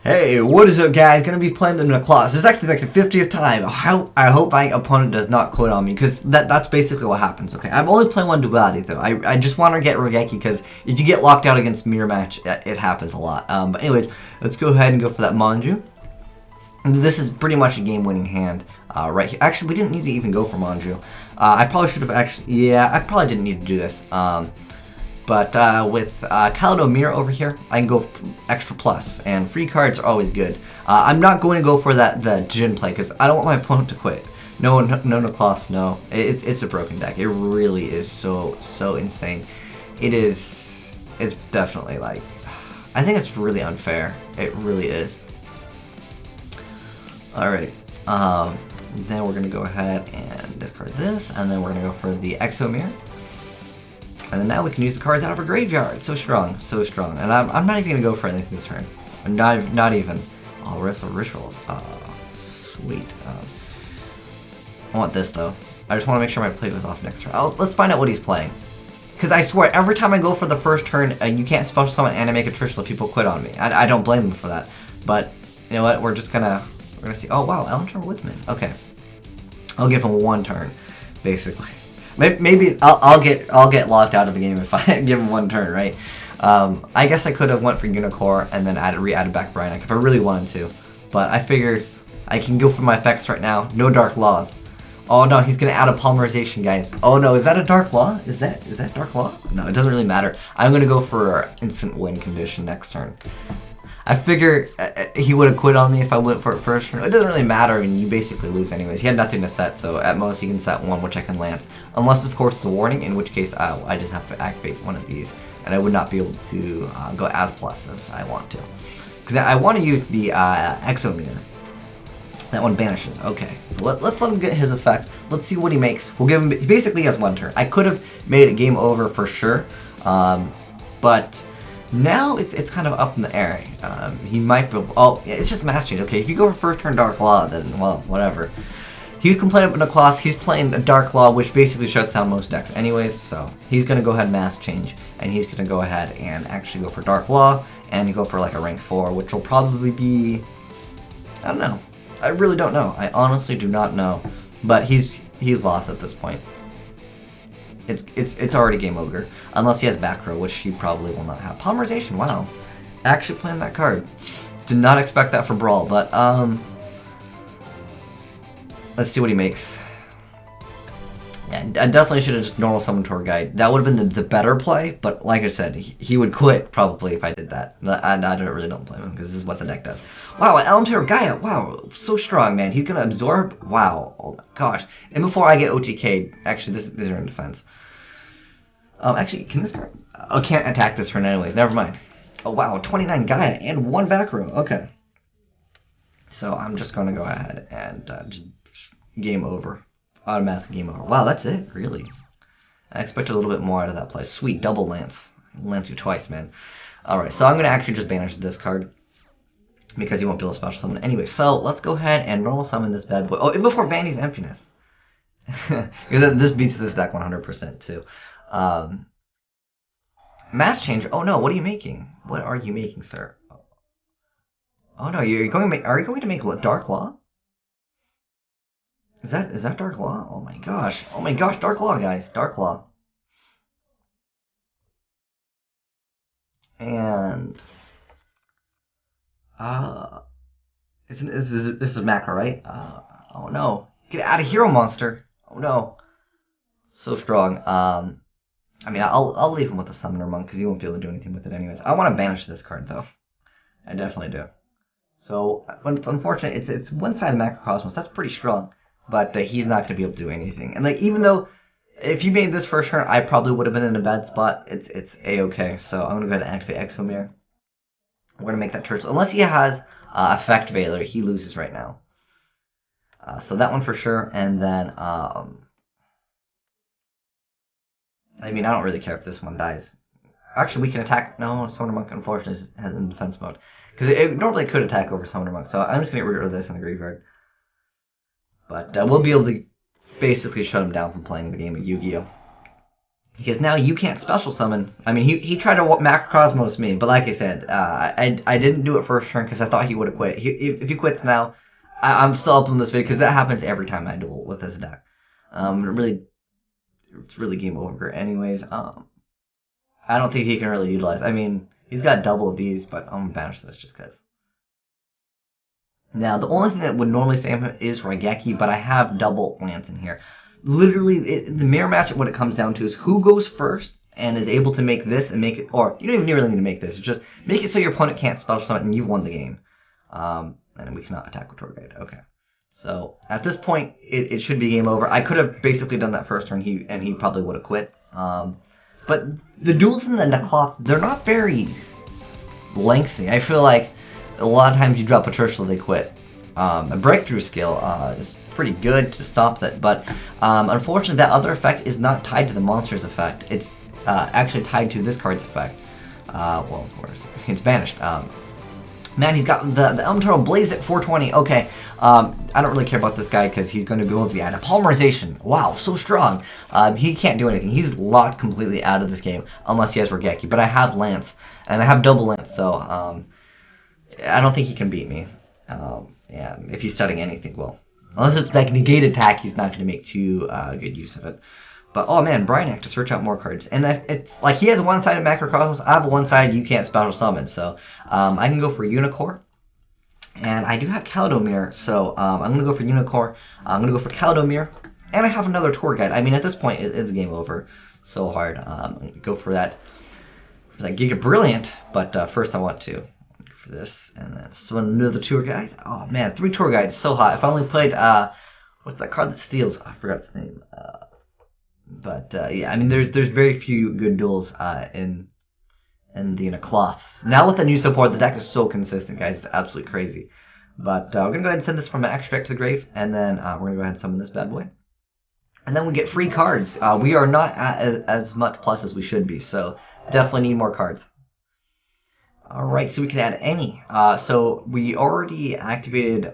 Hey, what is up, guys? Gonna be playing the Necloths. This is actually like the 50th time. I hope my opponent does not quit on me, because that's basically what happens, okay? I'm only playing one duality, though. I just want to get Regeki, because if you get locked out against mirror match, it happens a lot. But anyways, let's go ahead and go for that Manju. This is pretty much a game-winning hand right here. Actually, we didn't need to even go for Manju. I probably should have actually... Yeah, I probably didn't need to do this. But with Kalado Mirror over here, I can go extra plus, and free cards are always good. I'm not going to go for the Jin play, because I don't want my opponent to quit. No Necloths, no. It's a broken deck. It really is so insane. It's definitely like... I think it's really unfair. It really is. Alright, then we're going to go ahead and discard this, and then we're going to go for the Exo Mirror. And then now we can use the cards out of our graveyard. So strong, so strong. And I'm not even going to go for anything this turn. Not even. All the rest of the rituals. Sweet. I want this, though. I just want to make sure my play goes off next turn. Let's find out what he's playing. Because I swear, every time I go for the first turn, you can't special summon and I make a Trishula, people quit on me. I don't blame them for that. But, you know what, we're gonna see. Oh, wow, Elementor Withman. Okay. I'll give him one turn, basically. Maybe I'll get locked out of the game if I give him one turn, right? I guess I could have went for Unicore and then re-added back Bryanek if I really wanted to, but I figured I can go for my effects right now. No Dark Laws. Oh no, he's gonna add a Polymerization, guys. Oh no, is that a Dark Law? Is that Dark Law? No, it doesn't really matter. I'm gonna go for instant win condition next turn. I figure he would have quit on me if I went for it first turn. It doesn't really matter, and you basically lose anyways. He had nothing to set, so at most he can set one, which I can lance. Unless, of course, it's a warning, in which case I just have to activate one of these, and I would not be able to go as plus as I want to. Because I want to use the Exo Mirror. That one banishes. Okay, so let's let him get his effect. Let's see what he makes. We'll give him... He basically has one turn. I could have made it game over for sure, but... Now it's kind of up in the air. He might be... Oh, it's just mass change. Okay, if you go for first turn Dark Law, then, well, whatever. He's complaining about Necloths. He's playing a Dark Law, which basically shuts down most decks anyways, so he's going to go ahead and mass change, and he's going to go ahead and actually go for Dark Law, and go for like a rank 4, which will probably be... I don't know. I really don't know. I honestly do not know. But he's lost at this point. It's already game over, unless he has back row, which he probably will not have. Polymerization, wow. Actually playing that card. Did not expect that for Brawl, but let's see what he makes. Yeah, I definitely should have just normal summoned Tour Guide. That would have been the better play, but like I said, he would quit probably if I did that. I really don't blame him, because this is what the deck does. Wow, Elementor Gaia, wow, so strong, man. He's going to absorb, wow, oh my gosh. And before I get OTK'd, actually, these are in defense. Actually, can this card... Oh, can't attack this turn anyways, never mind. Oh wow, 29 Gaia and 1 back row, okay. So I'm just going to go ahead and just game over. Automatic game over. Wow, that's it, really. I expected a little bit more out of that play. Sweet, double lance. Lance you twice, man. Alright, so I'm going to actually just banish this card, because he won't be able to special summon. Anyway, so let's go ahead and normal summon this bad boy. Oh, and before Vandy's Emptiness. This beats this deck 100% too. Mass change. Oh no, what are you making? What are you making, sir? Oh no, are you going to make Dark Law? Is that Dark Law? Oh my gosh. Oh my gosh, Dark Law, guys. Dark Law. And this is macro, right? Oh no. Get out of Hero Monster. Oh no. So strong. I mean, I'll leave him with the Summoner Monk, because he won't be able to do anything with it anyways. I want to banish this card, though. I definitely do. So, when it's unfortunate, it's one side of Macrocosmos. That's pretty strong. But he's not going to be able to do anything. And like, even though, if you made this first turn, I probably would have been in a bad spot. It's A-okay. So, I'm going to go ahead and activate Exo Mirror. We're going to make that turn. So unless he has Effect Veiler, he loses right now. So that one for sure. And then, I mean, I don't really care if this one dies. Actually, we can attack... No, Summoner Monk, unfortunately, is in defense mode. Because it normally could attack over Summoner Monk, so I'm just going to get rid of this in the graveyard. But we'll be able to basically shut him down from playing the game of Yu-Gi-Oh! Because now you can't special summon. I mean, he tried to macrocosmos me, but like I said, I didn't do it first turn because I thought he would have quit. If he quits now, I'm still uploading this video because that happens every time I duel with this deck. It's really game over. Anyways, I don't think he can really utilize. I mean, he's got double of these, but I'm gonna banish this just because. Now, the only thing that would normally save him is Raigeki, but I have double Lance in here. Literally, the mirror match, what it comes down to is who goes first and is able to make this and make it, or you don't even really need to make this, just make it so your opponent can't special summon and you've won the game. And we cannot attack with Tour Guide. Okay. So, at this point, it should be game over. I could have basically done that first turn, and he probably would have quit. But the duels in the Necloths, they're not very lengthy. I feel like a lot of times you drop a Trishula, they quit. A breakthrough skill is pretty good to stop that, but unfortunately that other effect is not tied to the monster's effect. It's actually tied to this card's effect. Well, of course, it's banished. Man, he's got the Elm Turtle Blaze at 420. Okay, I don't really care about this guy because he's going to be able to add a Polymerization. Wow, so strong. He can't do anything. He's locked completely out of this game unless he has Raigeki. But I have Lance, and I have double Lance, so I don't think he can beat me. Yeah, if he's studying anything, well, unless it's like negate attack, he's not going to make too good use of it. But oh man, Bryanak to search out more cards, and it's like he has one-sided Macrocosmos. I have a one-sided you can't special summon, so I can go for Unicorn, and I do have Caledomir, so I'm going to go for Unicorn. I'm going to go for Caledomir, and I have another Tour Guide. I mean, at this point, it's game over. So hard. I'm going to go for that Giga Brilliant, but first I want to go for this, and then summon another Tour Guide. Oh man, 3 Tour Guides, so hot. If I only played what's that card that steals? I forgot its name. But yeah, I mean, there's very few good duels in the Necloths. Now with the new support, the deck is so consistent, guys. It's absolutely crazy. But we're gonna go ahead and send this from an extract to the grave, and then we're gonna go ahead and summon this bad boy. And then we get free cards. We are not at as much plus as we should be, so definitely need more cards. Alright, so we can add any. So we already activated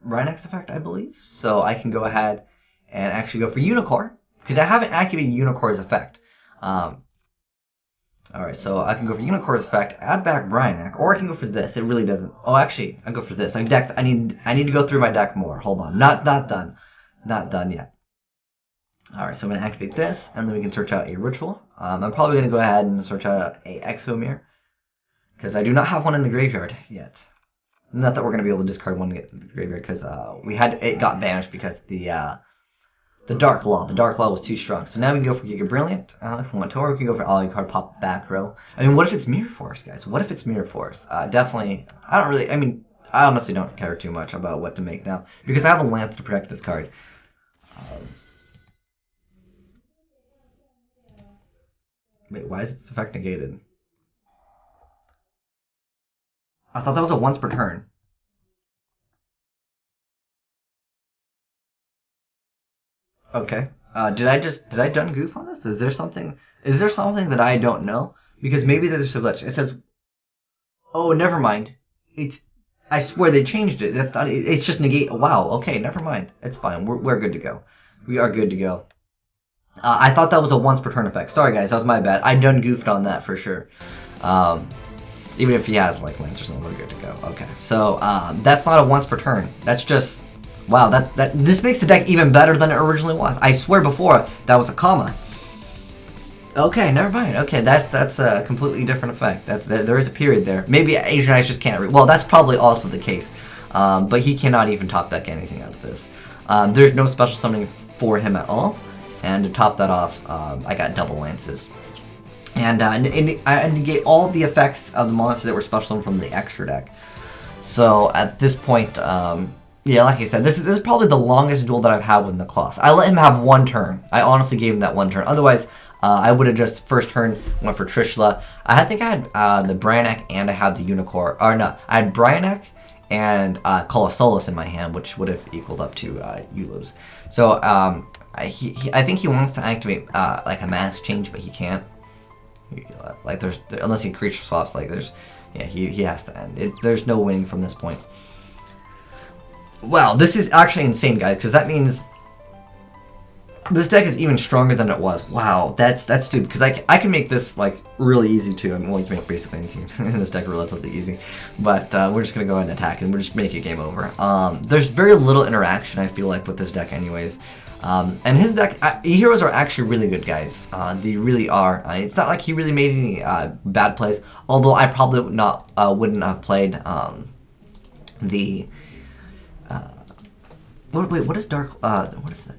Rhinox effect, I believe. So I can go ahead and actually go for Unicorn, because I haven't activated Unicorn's effect. Alright, so I can go for Unicorn's effect, add back Bryanak, or I can go for this. It really doesn't. Oh, actually, I go for this. I need to go through my deck more. Hold on. Not done. Not done yet. Alright, so I'm going to activate this, and then we can search out a Ritual. I'm probably going to go ahead and search out a Exomere, because I do not have one in the graveyard yet. Not that we're going to be able to discard one to get to the graveyard, because it got banished because the Dark Law. The Dark Law was too strong. So now we can go for Giga Brilliant. If we want to, or we can go for All Card Pop Back Row. I mean, what if it's Mirror Force, guys? What if it's Mirror Force? Definitely. I honestly don't care too much about what to make now, because I have a Lance to protect this card. Wait, why is its effect negated? I thought that was a once per turn. Okay. Did I done goof on this? Is there something that I don't know? Because maybe there's a glitch. It says, oh, never mind. I swear they changed it. It's just negate. Wow. Okay, never mind. It's fine. We're good to go. We are good to go. I thought that was a once per turn effect. Sorry guys, that was my bad. I done goofed on that for sure. Even if he has like Lance or something, we're good to go. Okay. So that's not a once per turn. That's just. Wow, this makes the deck even better than it originally was. I swear before, that was a comma. Okay, never mind. Okay, that's a completely different effect. There is a period there. Maybe Asian Eyes just can't read. Well, that's probably also the case. But he cannot even top deck anything out of this. There's no special summoning for him at all. And to top that off, I got double Lances. And I negate all the effects of the monsters that were special summoned from the extra deck. So at this point, yeah, like I said, this is probably the longest duel that I've had with Necloths. I let him have one turn. I honestly gave him that one turn. Otherwise, I would have just first turn went for Trishula. I think I had the Bryanak and I had the Unicorn. Or no, I had Bryanak and Colossolus in my hand, which would have equaled up to Eulos. So I think he wants to activate like a mass change, but he can't. Like unless he creature swaps, like he has to end. There's no winning from this point. Wow, this is actually insane, guys, because that means this deck is even stronger than it was. Wow, that's stupid, because I can make this, like, really easy, too. I mean, well, you can make basically anything in this deck relatively easy. But we're just going to go ahead and attack, and we'll just make it game over. There's very little interaction, I feel like, with this deck anyways. And his deck, E-Heroes are actually really good, guys. They really are. It's not like he really made any bad plays, although I probably wouldn't have played the... wait, what is Dark... what is that?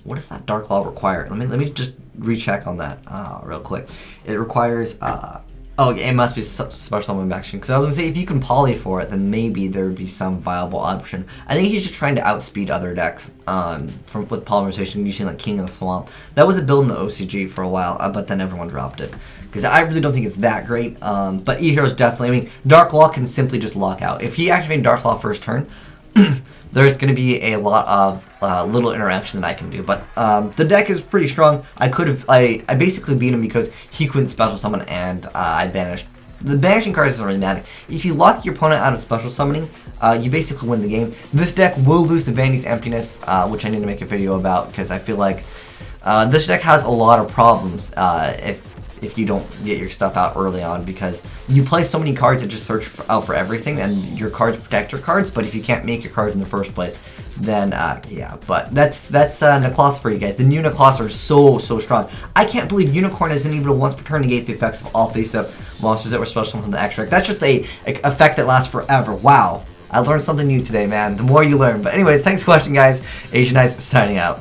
What does that Dark Law require? Let me just recheck on that real quick. It requires... oh, it must be special summon action. Because I was going to say, if you can poly for it, then maybe there would be some viable option. I think he's just trying to outspeed other decks with polymerization, using like King of the Swamp. That was a build in the OCG for a while, but then everyone dropped it. Because I really don't think it's that great. But E-Heroes definitely... I mean, Dark Law can simply just lock out. If he activated Dark Law first turn... there's going to be a lot of little interaction that I can do. But the deck is pretty strong. I basically beat him because he couldn't special summon and I banished. The banishing cards doesn't really matter. If you lock your opponent out of special summoning, you basically win the game. This deck will lose the Vanity's Emptiness, which I need to make a video about because I feel like this deck has a lot of problems if you don't get your stuff out early on, because you play so many cards that just search out for everything, and your cards protect your cards, but if you can't make your cards in the first place, then yeah, but that's Necloths for you guys. The new Necloths are so strong. I can't believe Unicorn isn't able to once per turn negate the effects of all face-up monsters that were special from the extract. That's just a effect that lasts forever. Wow, I learned something new today, man. The more you learn. But anyways, thanks for watching, guys. Azneyes signing out.